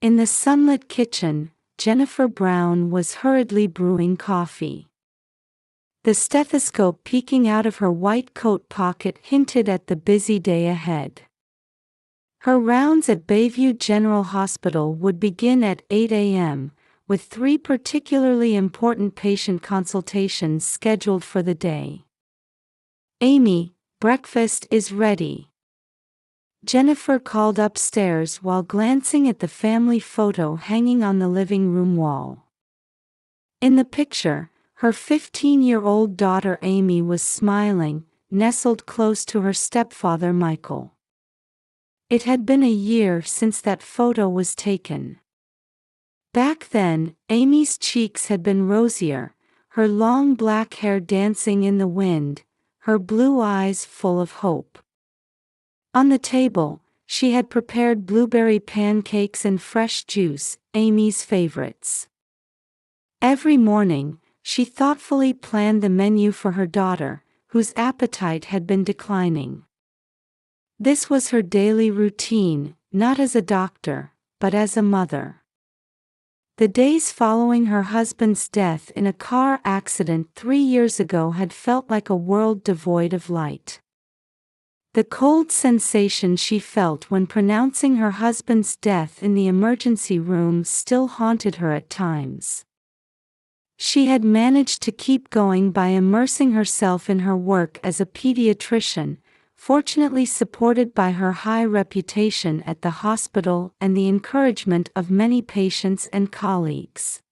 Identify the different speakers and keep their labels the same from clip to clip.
Speaker 1: In the sunlit kitchen, Jennifer Brown was hurriedly brewing coffee. The stethoscope peeking out of her white coat pocket hinted at the busy day ahead. Her rounds at Bayview General Hospital would begin at 8 a.m., with 3 particularly important patient consultations scheduled for the day. "Amy, breakfast is ready," Jennifer called upstairs while glancing at the family photo hanging on the living room wall. In the picture, her 15-year-old daughter Amy was smiling, nestled close to her stepfather Michael. It had been a year since that photo was taken. Back then, Amy's cheeks had been rosier, her long black hair dancing in the wind, her blue eyes full of hope. On the table, she had prepared blueberry pancakes and fresh juice, Amy's favorites. Every morning, she thoughtfully planned the menu for her daughter, whose appetite had been declining. This was her daily routine, not as a doctor, but as a mother. The days following her husband's death in a car accident 3 years ago had felt like a world devoid of light. The cold sensation she felt when pronouncing her husband's death in the emergency room still haunted her at times. She had managed to keep going by immersing herself in her work as a pediatrician, fortunately supported by her high reputation at the hospital and the encouragement of many patients and colleagues.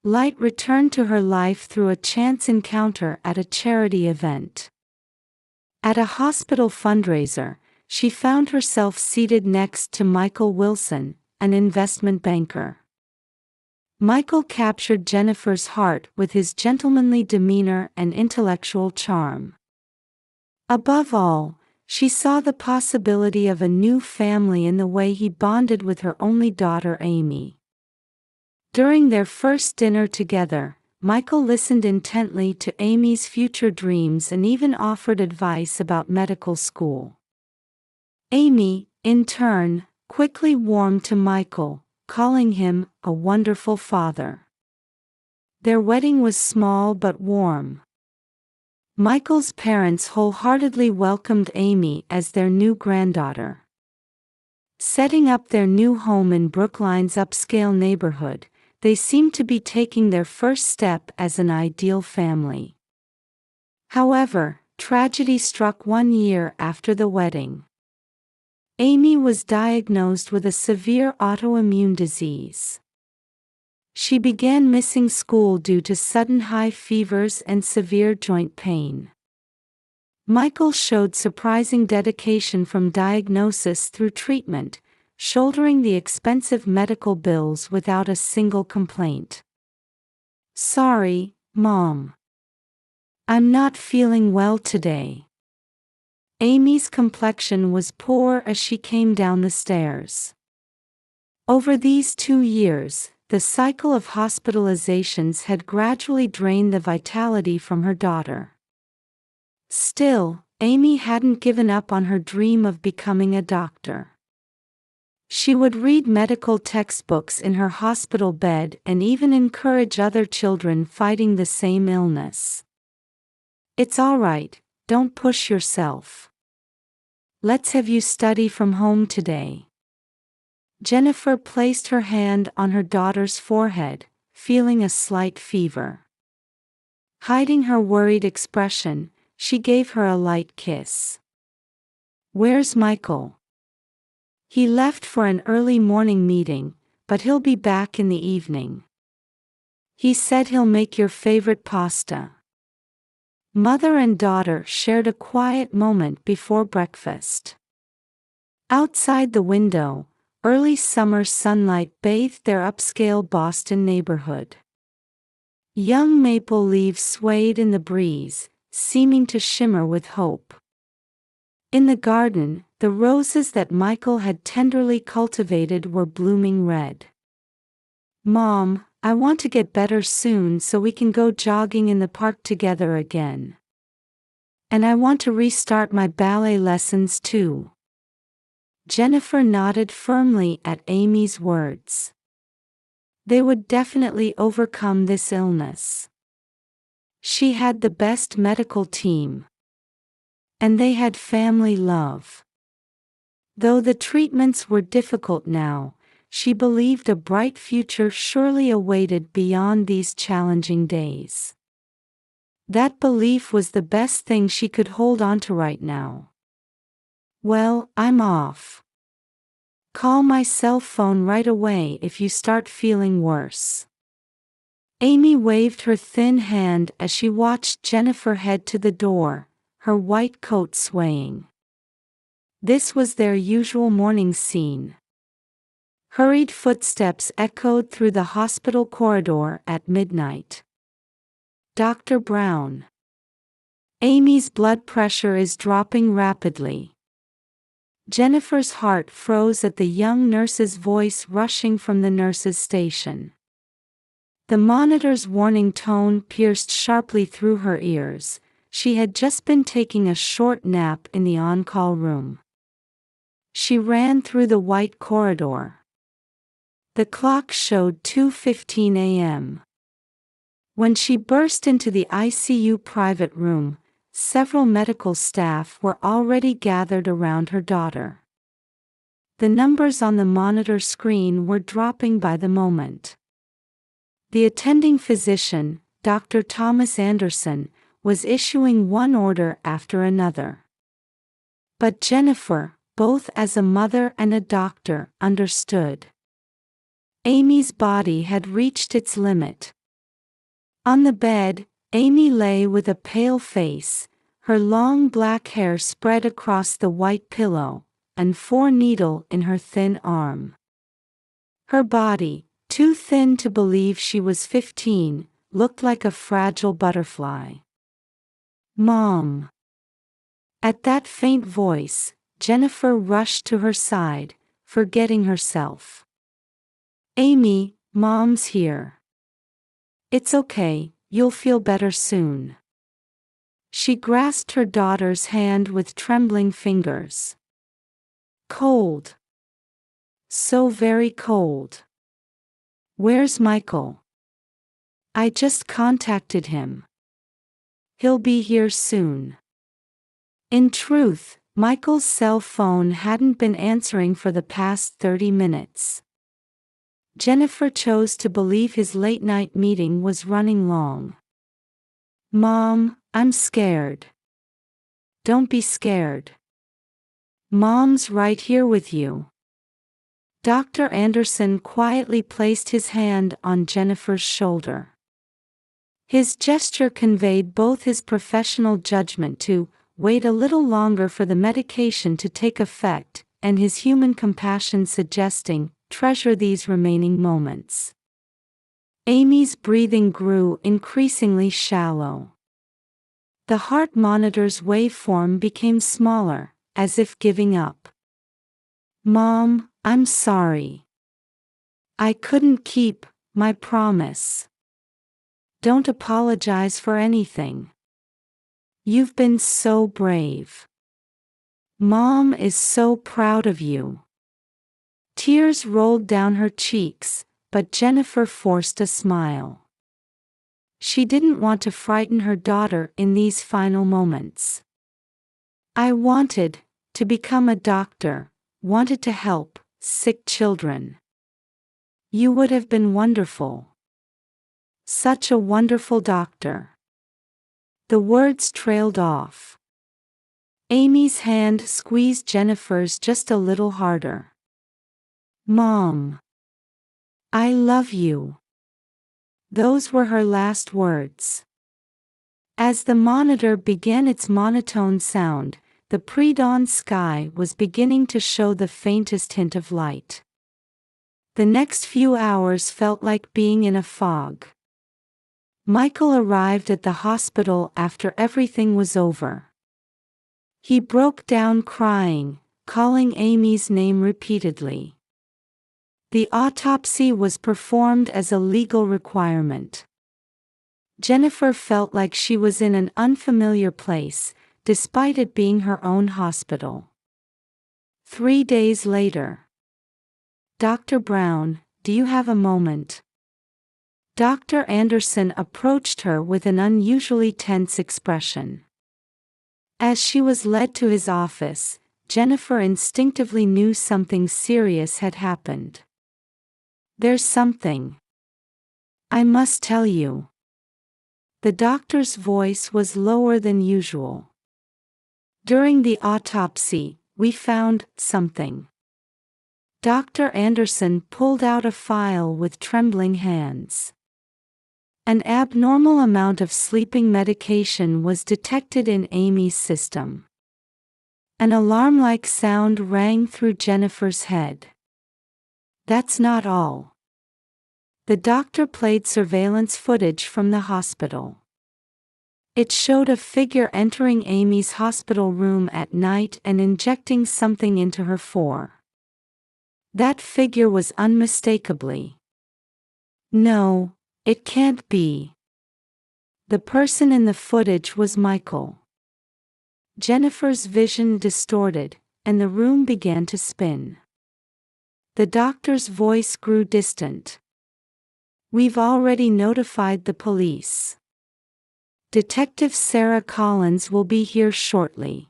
Speaker 1: Light returned to her life through a chance encounter at a charity event. At a hospital fundraiser, she found herself seated next to Michael Wilson, an investment banker. Michael captured Jennifer's heart with his gentlemanly demeanor and intellectual charm. Above all, she saw the possibility of a new family in the way he bonded with her only daughter Amy. During their first dinner together, Michael listened intently to Amy's future dreams and even offered advice about medical school. Amy, in turn, quickly warmed to Michael, calling him a wonderful father. Their wedding was small but warm. Michael's parents wholeheartedly welcomed Amy as their new granddaughter. Setting up their new home in Brookline's upscale neighborhood, they seemed to be taking their first step as an ideal family. However, tragedy struck 1 year after the wedding. Amy was diagnosed with a severe autoimmune disease. She began missing school due to sudden high fevers and severe joint pain. Michael showed surprising dedication from diagnosis through treatment, shouldering the expensive medical bills without a single complaint. "Sorry, Mom. I'm not feeling well today." Amy's complexion was poor as she came down the stairs. Over these 2 years, the cycle of hospitalizations had gradually drained the vitality from her daughter. Still, Amy hadn't given up on her dream of becoming a doctor. She would read medical textbooks in her hospital bed and even encourage other children fighting the same illness. "It's all right, don't push yourself. Let's have you study from home today." Jennifer placed her hand on her daughter's forehead, feeling a slight fever. Hiding her worried expression, she gave her a light kiss. "Where's Michael?" "He left for an early morning meeting, but he'll be back in the evening. He said he'll make your favorite pasta." Mother and daughter shared a quiet moment before breakfast. Outside the window, early summer sunlight bathed their upscale Boston neighborhood. Young maple leaves swayed in the breeze, seeming to shimmer with hope. In the garden, the roses that Michael had tenderly cultivated were blooming red. "Mom, I want to get better soon so we can go jogging in the park together again. And I want to restart my ballet lessons too." Jennifer nodded firmly at Amy's words. They would definitely overcome this illness. She had the best medical team. And they had family love. Though the treatments were difficult now, she believed a bright future surely awaited beyond these challenging days. That belief was the best thing she could hold on to right now. Well, I'm off. Call my cell phone right away if you start feeling worse. Amy waved her thin hand as she watched Jennifer head to the door, her white coat swaying. This was their usual morning scene. Hurried footsteps echoed through the hospital corridor at midnight. Dr. Brown. Amy's blood pressure is dropping rapidly. Jennifer's heart froze at the young nurse's voice rushing from the nurse's station. The monitor's warning tone pierced sharply through her ears. She had just been taking a short nap in the on-call room. She ran through the white corridor. The clock showed 2:15 a.m. When she burst into the ICU private room, several medical staff were already gathered around her daughter. The numbers on the monitor screen were dropping by the moment. The attending physician, Dr. Thomas Anderson, was issuing one order after another. But Jennifer, both as a mother and a doctor, understood. Amy's body had reached its limit. On the bed, Amy lay with a pale face, her long black hair spread across the white pillow, and 4 needle in her thin arm. Her body, too thin to believe she was 15, looked like a fragile butterfly. Mom. At that faint voice, Jennifer rushed to her side, forgetting herself. Amy, Mom's here. It's okay, you'll feel better soon. She grasped her daughter's hand with trembling fingers. Cold. So very cold. Where's Michael? I just contacted him. He'll be here soon. In truth, Michael's cell phone hadn't been answering for the past 30 minutes. Jennifer chose to believe his late-night meeting was running long. Mom, I'm scared. Don't be scared. Mom's right here with you. Dr. Anderson quietly placed his hand on Jennifer's shoulder. His gesture conveyed both his professional judgment to wait a little longer for the medication to take effect, and his human compassion suggesting, treasure these remaining moments. Amy's breathing grew increasingly shallow. The heart monitor's waveform became smaller, as if giving up. Mom, I'm sorry. I couldn't keep my promise. Don't apologize for anything. You've been so brave. Mom is so proud of you. Tears rolled down her cheeks, but Jennifer forced a smile. She didn't want to frighten her daughter in these final moments. I wanted to become a doctor, wanted to help sick children. You would have been wonderful. Such a wonderful doctor. The words trailed off. Amy's hand squeezed Jennifer's just a little harder. Mom. I love you. Those were her last words. As the monitor began its monotone sound, the pre-dawn sky was beginning to show the faintest hint of light. The next few hours felt like being in a fog. Michael arrived at the hospital after everything was over. He broke down crying, calling Amy's name repeatedly. The autopsy was performed as a legal requirement. Jennifer felt like she was in an unfamiliar place, despite it being her own hospital. 3 days later. Dr. Brown, do you have a moment? Dr. Anderson approached her with an unusually tense expression. As she was led to his office, Jennifer instinctively knew something serious had happened. There's something I must tell you. The doctor's voice was lower than usual. During the autopsy, we found something. Dr. Anderson pulled out a file with trembling hands. An abnormal amount of sleeping medication was detected in Amy's system. An alarm-like sound rang through Jennifer's head. That's not all. The doctor played surveillance footage from the hospital. It showed a figure entering Amy's hospital room at night and injecting something into her fore. That figure was unmistakably. No, it can't be. The person in the footage was Michael. Jennifer's vision distorted, and the room began to spin. The doctor's voice grew distant. We've already notified the police. Detective Sarah Collins will be here shortly.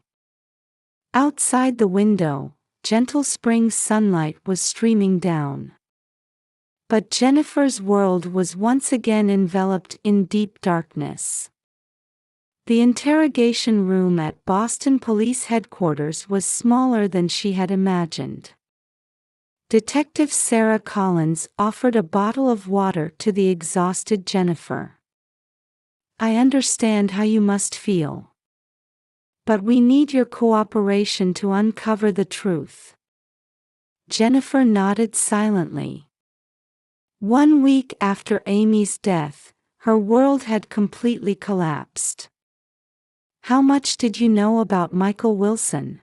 Speaker 1: Outside the window, gentle spring sunlight was streaming down. But Jennifer's world was once again enveloped in deep darkness. The interrogation room at Boston Police Headquarters was smaller than she had imagined. Detective Sarah Collins offered a bottle of water to the exhausted Jennifer. I understand how you must feel. But we need your cooperation to uncover the truth. Jennifer nodded silently. 1 week after Amy's death, her world had completely collapsed. How much did you know about Michael Wilson?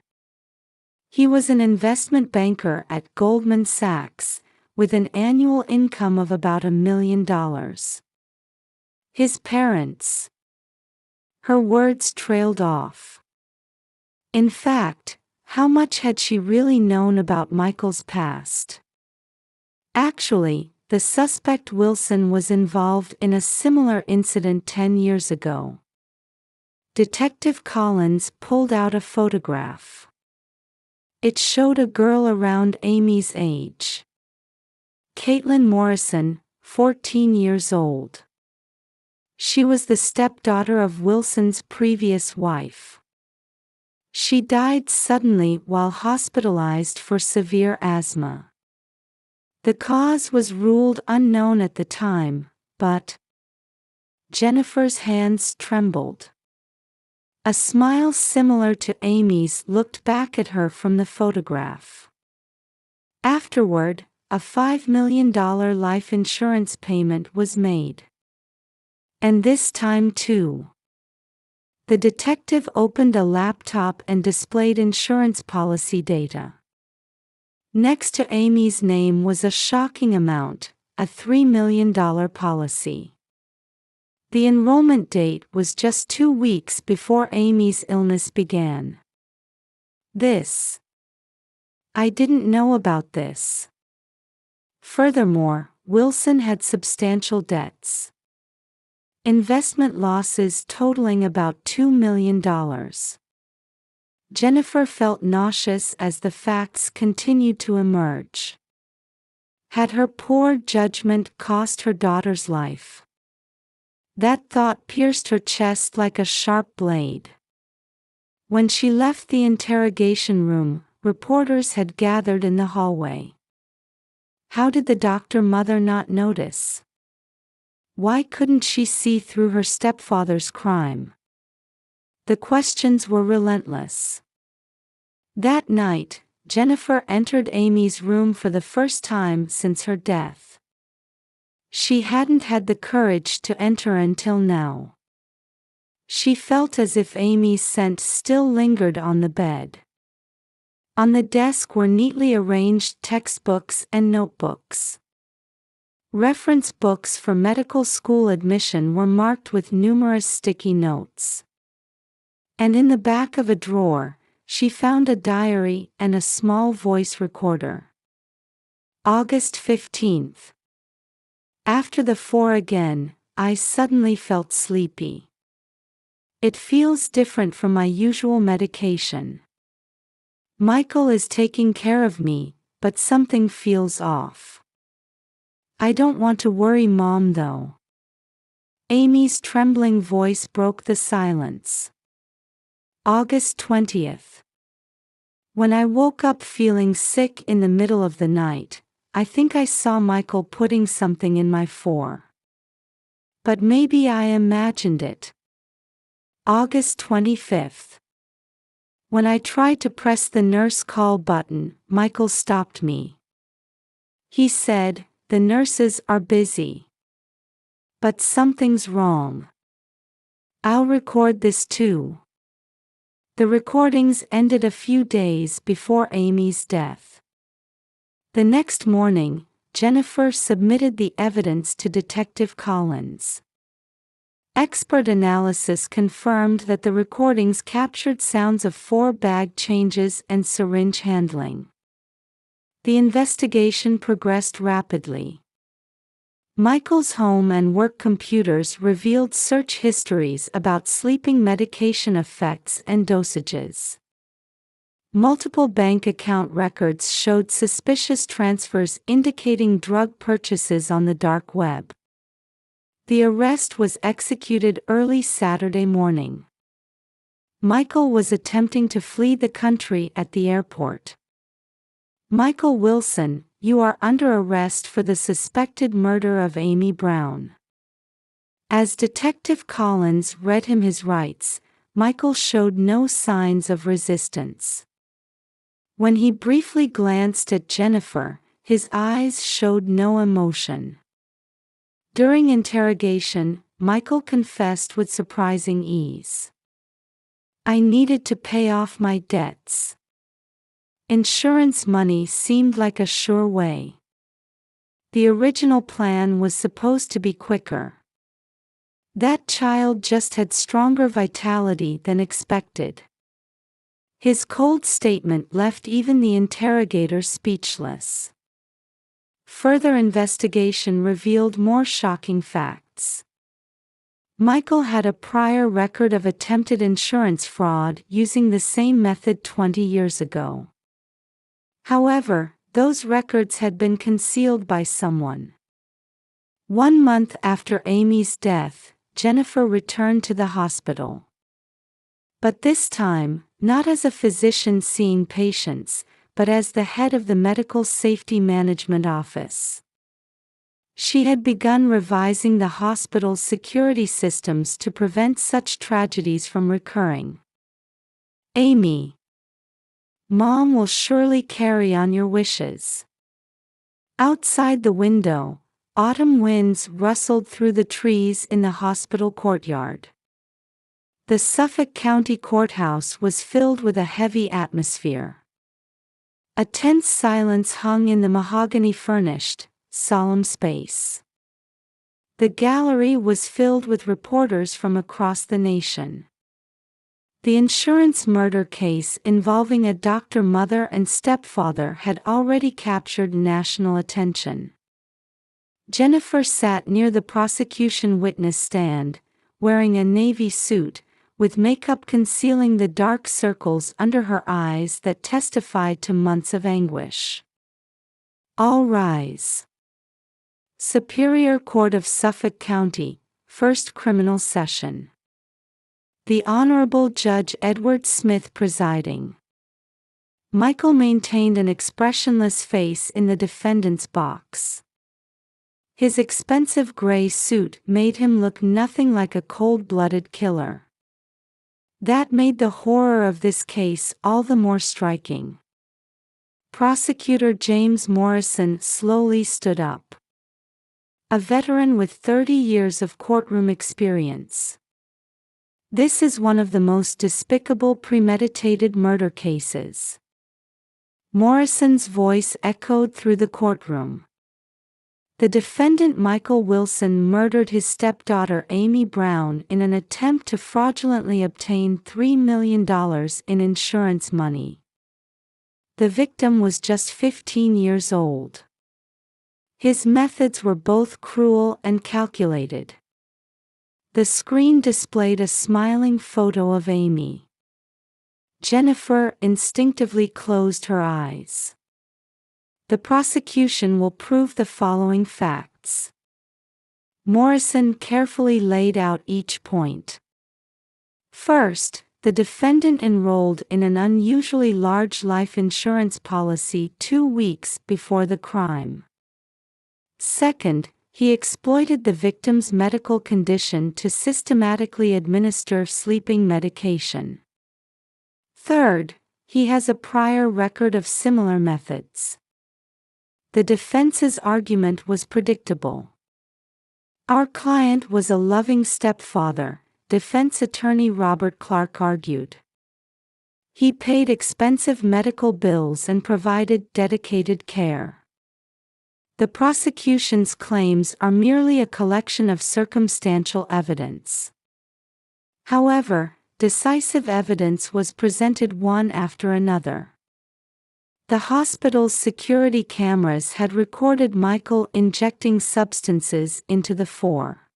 Speaker 1: He was an investment banker at Goldman Sachs, with an annual income of about $1 million. His parents. Her words trailed off. In fact, how much had she really known about Michael's past? Actually, the suspect Wilson was involved in a similar incident 10 years ago. Detective Collins pulled out a photograph. It showed a girl around Amy's age. Caitlin Morrison, 14 years old. She was the stepdaughter of Wilson's previous wife. She died suddenly while hospitalized for severe asthma. The cause was ruled unknown at the time, but Jennifer's hands trembled. A smile similar to Amy's looked back at her from the photograph. Afterward, a $5 million life insurance payment was made. And this time too. The detective opened a laptop and displayed insurance policy data. Next to Amy's name was a shocking amount, a $3 million policy. The enrollment date was just 2 weeks before Amy's illness began. I didn't know about this. Furthermore, Wilson had substantial debts. Investment losses totaling about $2 million. Jennifer felt nauseous as the facts continued to emerge. Had her poor judgment cost her daughter's life? That thought pierced her chest like a sharp blade. When she left the interrogation room, reporters had gathered in the hallway. How did the doctor mother not notice? Why couldn't she see through her stepfather's crime? The questions were relentless. That night, Jennifer entered Amy's room for the first time since her death. She hadn't had the courage to enter until now. She felt as if Amy's scent still lingered on the bed. On the desk were neatly arranged textbooks and notebooks. Reference books for medical school admission were marked with numerous sticky notes. And in the back of a drawer, She found a diary and a small voice recorder. August 15th. After the 4 again, I suddenly felt sleepy. It feels different from my usual medication. Michael is taking care of me, but something feels off. I don't want to worry Mom though. Amy's trembling voice broke the silence. August 20th. When I woke up feeling sick in the middle of the night, I think I saw Michael putting something in my four. But maybe I imagined it. August 25th. When I tried to press the nurse call button, Michael stopped me. He said, "The nurses are busy." But something's wrong. I'll record this too. The recordings ended a few days before Amy's death. The next morning, Jennifer submitted the evidence to Detective Collins. Expert analysis confirmed that the recordings captured sounds of 4 bag changes and syringe handling. The investigation progressed rapidly. Michael's home and work computers revealed search histories about sleeping medication effects and dosages. Multiple bank account records showed suspicious transfers indicating drug purchases on the dark web. The arrest was executed early Saturday morning. Michael was attempting to flee the country at the airport. Michael Wilson, you are under arrest for the suspected murder of Amy Brown. As Detective Collins read him his rights, Michael showed no signs of resistance. When he briefly glanced at Jennifer, his eyes showed no emotion. During interrogation, Michael confessed with surprising ease. I needed to pay off my debts. Insurance money seemed like a sure way. The original plan was supposed to be quicker. That child just had stronger vitality than expected. His cold statement left even the interrogator speechless. Further investigation revealed more shocking facts. Michael had a prior record of attempted insurance fraud using the same method 20 years ago. However, those records had been concealed by someone. 1 month after Amy's death, Jennifer returned to the hospital. But this time, not as a physician seeing patients, but as the head of the Medical Safety Management Office. She had begun revising the hospital's security systems to prevent such tragedies from recurring. Amy. Mom will surely carry on your wishes. Outside the window, autumn winds rustled through the trees in the hospital courtyard. The Suffolk County Courthouse was filled with a heavy atmosphere. A tense silence hung in the mahogany-furnished, solemn space. The gallery was filled with reporters from across the nation. The insurance murder case involving a doctor mother and stepfather had already captured national attention. Jennifer sat near the prosecution witness stand, wearing a navy suit, with makeup concealing the dark circles under her eyes that testified to months of anguish. All rise. Superior Court of Suffolk County, First Criminal Session. The Honorable Judge Edward Smith presiding. Michael maintained an expressionless face in the defendant's box. His expensive gray suit made him look nothing like a cold-blooded killer. That made the horror of this case all the more striking. Prosecutor James Morrison slowly stood up. A veteran with 30 years of courtroom experience. This is one of the most despicable premeditated murder cases. Morrison's voice echoed through the courtroom. The defendant Michael Wilson murdered his stepdaughter Amy Brown in an attempt to fraudulently obtain $3 million in insurance money. The victim was just 15 years old. His methods were both cruel and calculated. The screen displayed a smiling photo of Amy. Jennifer instinctively closed her eyes. The prosecution will prove the following facts. Morrison carefully laid out each point. First, the defendant enrolled in an unusually large life insurance policy 2 weeks before the crime. Second, he exploited the victim's medical condition to systematically administer sleeping medication. Third, he has a prior record of similar methods. The defense's argument was predictable. Our client was a loving stepfather, defense attorney Robert Clark argued. He paid expensive medical bills and provided dedicated care. The prosecution's claims are merely a collection of circumstantial evidence. However, decisive evidence was presented one after another. The hospital's security cameras had recorded Michael injecting substances into the fore.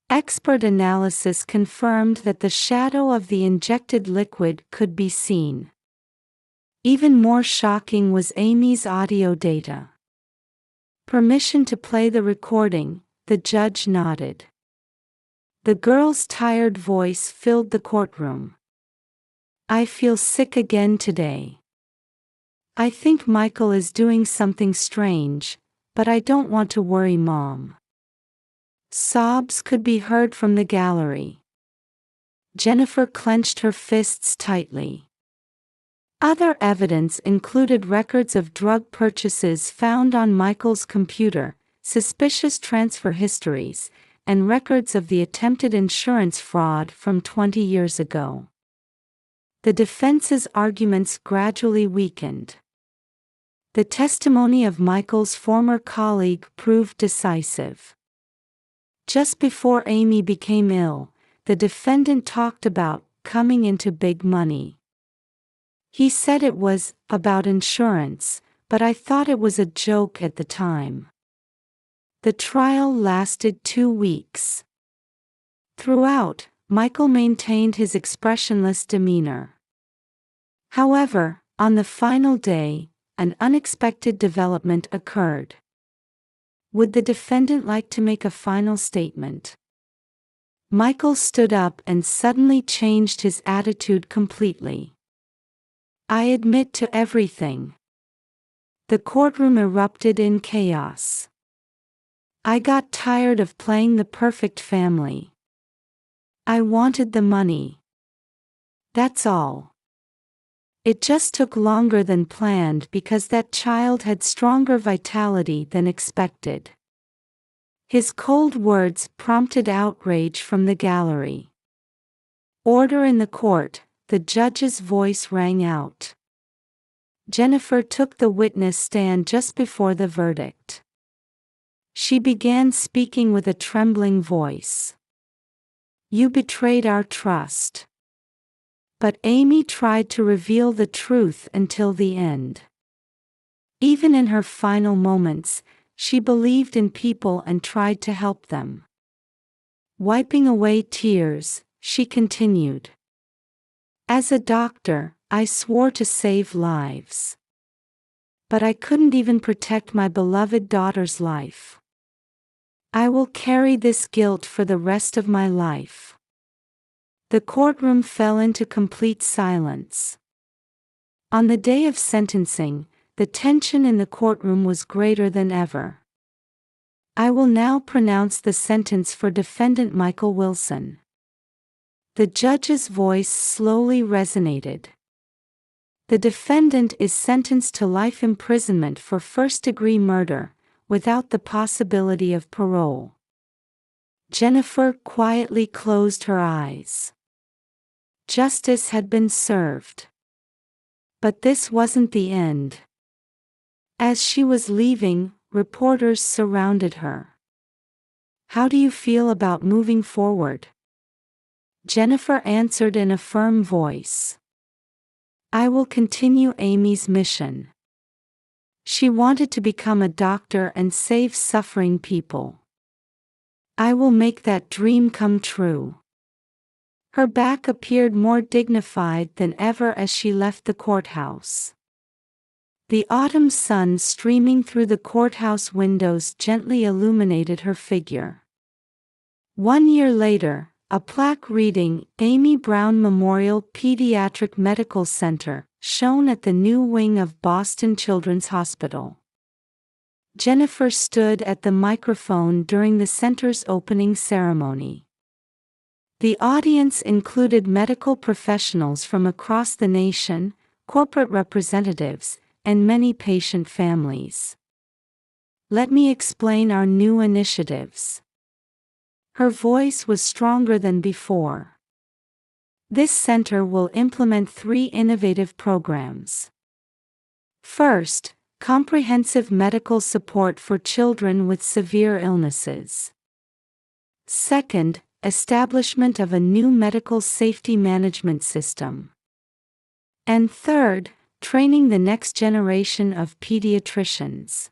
Speaker 1: Expert analysis confirmed that the shadow of the injected liquid could be seen. Even more shocking was Amy's audio data. Permission to play the recording, the judge nodded. The girl's tired voice filled the courtroom. I feel sick again today. I think Michael is doing something strange, but I don't want to worry Mom. Sobs could be heard from the gallery. Jennifer clenched her fists tightly. Other evidence included records of drug purchases found on Michael's computer, suspicious transfer histories, and records of the attempted insurance fraud from 20 years ago. The defense's arguments gradually weakened. The testimony of Michael's former colleague proved decisive. Just before Amy became ill, the defendant talked about coming into big money. He said it was about insurance, but I thought it was a joke at the time. The trial lasted 2 weeks. Throughout, Michael maintained his expressionless demeanor. However, on the final day, an unexpected development occurred. Would the defendant like to make a final statement? Michael stood up and suddenly changed his attitude completely. I admit to everything. The courtroom erupted in chaos. I got tired of playing the perfect family. I wanted the money. That's all. It just took longer than planned because that child had stronger vitality than expected. His cold words prompted outrage from the gallery. Order in the court, the judge's voice rang out. Jennifer took the witness stand just before the verdict. She began speaking with a trembling voice. You betrayed our trust. But Amy tried to reveal the truth until the end. Even in her final moments, she believed in people and tried to help them. Wiping away tears, she continued. As a doctor, I swore to save lives. But I couldn't even protect my beloved daughter's life. I will carry this guilt for the rest of my life. The courtroom fell into complete silence. On the day of sentencing, the tension in the courtroom was greater than ever. I will now pronounce the sentence for defendant Michael Wilson. The judge's voice slowly resonated. The defendant is sentenced to life imprisonment for first-degree murder, without the possibility of parole. Jennifer quietly closed her eyes. Justice had been served. But this wasn't the end. As she was leaving, reporters surrounded her. "How do you feel about moving forward?" Jennifer answered in a firm voice. "I will continue Amy's mission." She wanted to become a doctor and save suffering people. "I will make that dream come true." Her back appeared more dignified than ever as she left the courthouse. The autumn sun streaming through the courthouse windows gently illuminated her figure. 1 year later, a plaque reading Amy Brown Memorial Pediatric Medical Center shone at the new wing of Boston Children's Hospital. Jennifer stood at the microphone during the center's opening ceremony. The audience included medical professionals from across the nation, corporate representatives, and many patient families. "Let me explain our new initiatives." Her voice was stronger than before. "This center will implement 3 innovative programs. First, comprehensive medical support for children with severe illnesses. Second, establishment of a new medical safety management system. And third, training the next generation of pediatricians."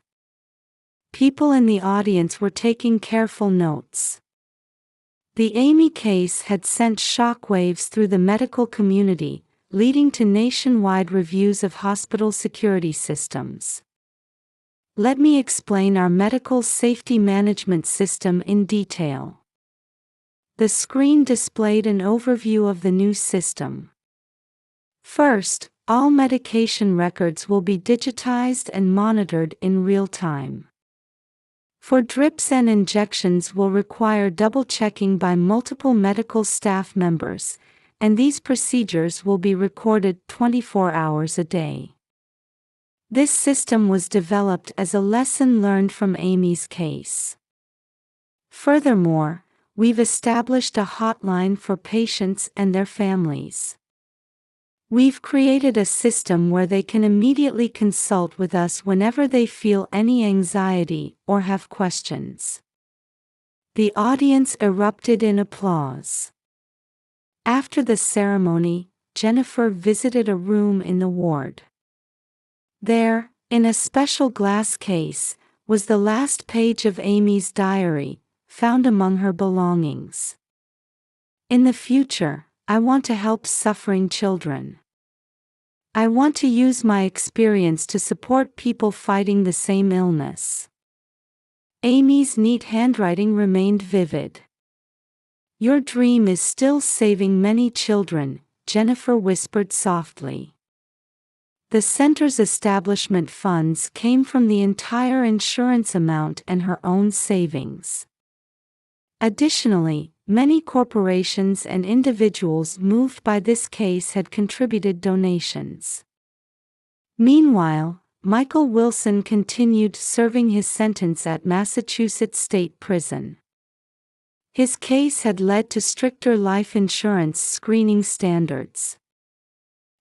Speaker 1: People in the audience were taking careful notes. The Amy case had sent shockwaves through the medical community, leading to nationwide reviews of hospital security systems. Let me explain our medical safety management system in detail. The screen displayed an overview of the new system. First, all medication records will be digitized and monitored in real time. For drips and injections will require double-checking by multiple medical staff members, and these procedures will be recorded 24 hours a day. This system was developed as a lesson learned from Amy's case. Furthermore, we've established a hotline for patients and their families. We've created a system where they can immediately consult with us whenever they feel any anxiety or have questions. The audience erupted in applause. After the ceremony, Jennifer visited a room in the ward. There, in a special glass case, was the last page of Amy's diary, found among her belongings. "In the future, I want to help suffering children. I want to use my experience to support people fighting the same illness." Amy's neat handwriting remained vivid. "Your dream is still saving many children," Jennifer whispered softly. The center's establishment funds came from the entire insurance amount and her own savings. Additionally, many corporations and individuals moved by this case had contributed donations. Meanwhile, Michael Wilson continued serving his sentence at Massachusetts State Prison. His case had led to stricter life insurance screening standards.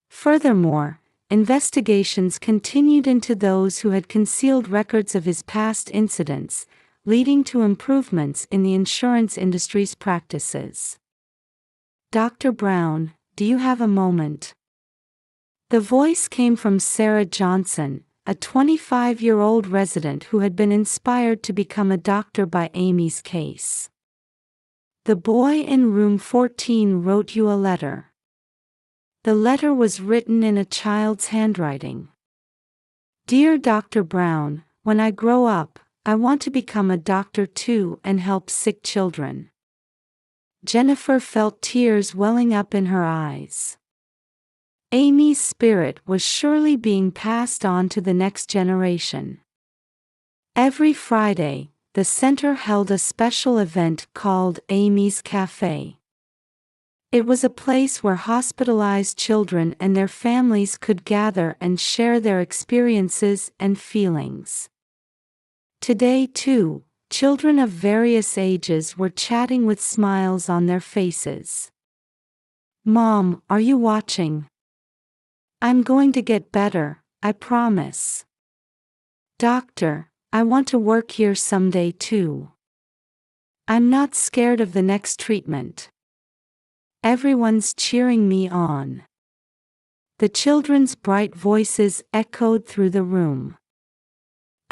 Speaker 1: Furthermore, investigations continued into those who had concealed records of his past incidents, leading to improvements in the insurance industry's practices. "Dr. Brown, do you have a moment?" The voice came from Sarah Johnson, a 25-year-old resident who had been inspired to become a doctor by Amy's case. "The boy in room 14 wrote you a letter." The letter was written in a child's handwriting. "Dear Dr. Brown, when I grow up, I want to become a doctor too and help sick children." Jennifer felt tears welling up in her eyes. Amy's spirit was surely being passed on to the next generation. Every Friday, the center held a special event called Amy's Cafe. It was a place where hospitalized children and their families could gather and share their experiences and feelings. Today too, children of various ages were chatting with smiles on their faces. "Mom, are you watching? I'm going to get better, I promise." "Doctor, I want to work here someday too. I'm not scared of the next treatment. Everyone's cheering me on. The children's bright voices echoed through the room.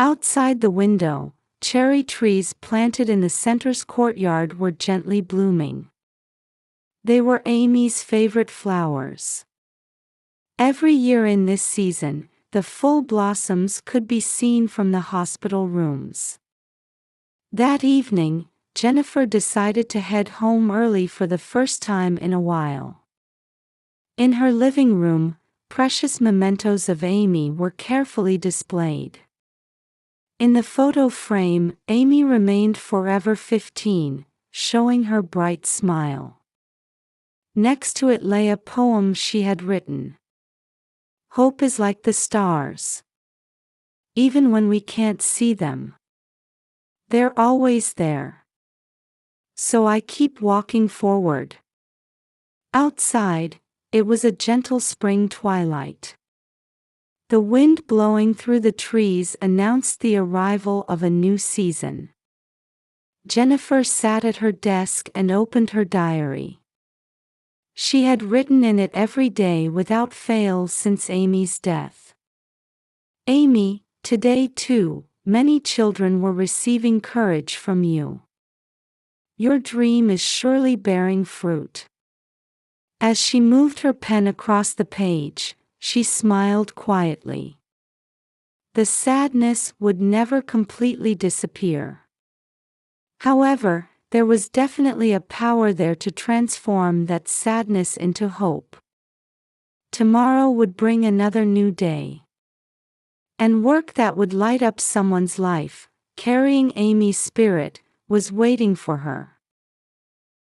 Speaker 1: Outside the window, cherry trees planted in the center's courtyard were gently blooming. They were Amy's favorite flowers. Every year in this season, the full blossoms could be seen from the hospital rooms. That evening, Jennifer decided to head home early for the first time in a while. In her living room, precious mementos of Amy were carefully displayed. In the photo frame, Amy remained forever 15, showing her bright smile. Next to it lay a poem she had written. Hope is like the stars. Even when we can't see them, they're always there. So I keep walking forward. Outside, it was a gentle spring twilight. The wind blowing through the trees announced the arrival of a new season. Jennifer sat at her desk and opened her diary. She had written in it every day without fail since Amy's death. Amy, today too, many children were receiving courage from you. Your dream is surely bearing fruit. As she moved her pen across the page, she smiled quietly. The sadness would never completely disappear. However, there was definitely a power there to transform that sadness into hope. Tomorrow would bring another new day. And work that would light up someone's life, carrying Amy's spirit, was waiting for her.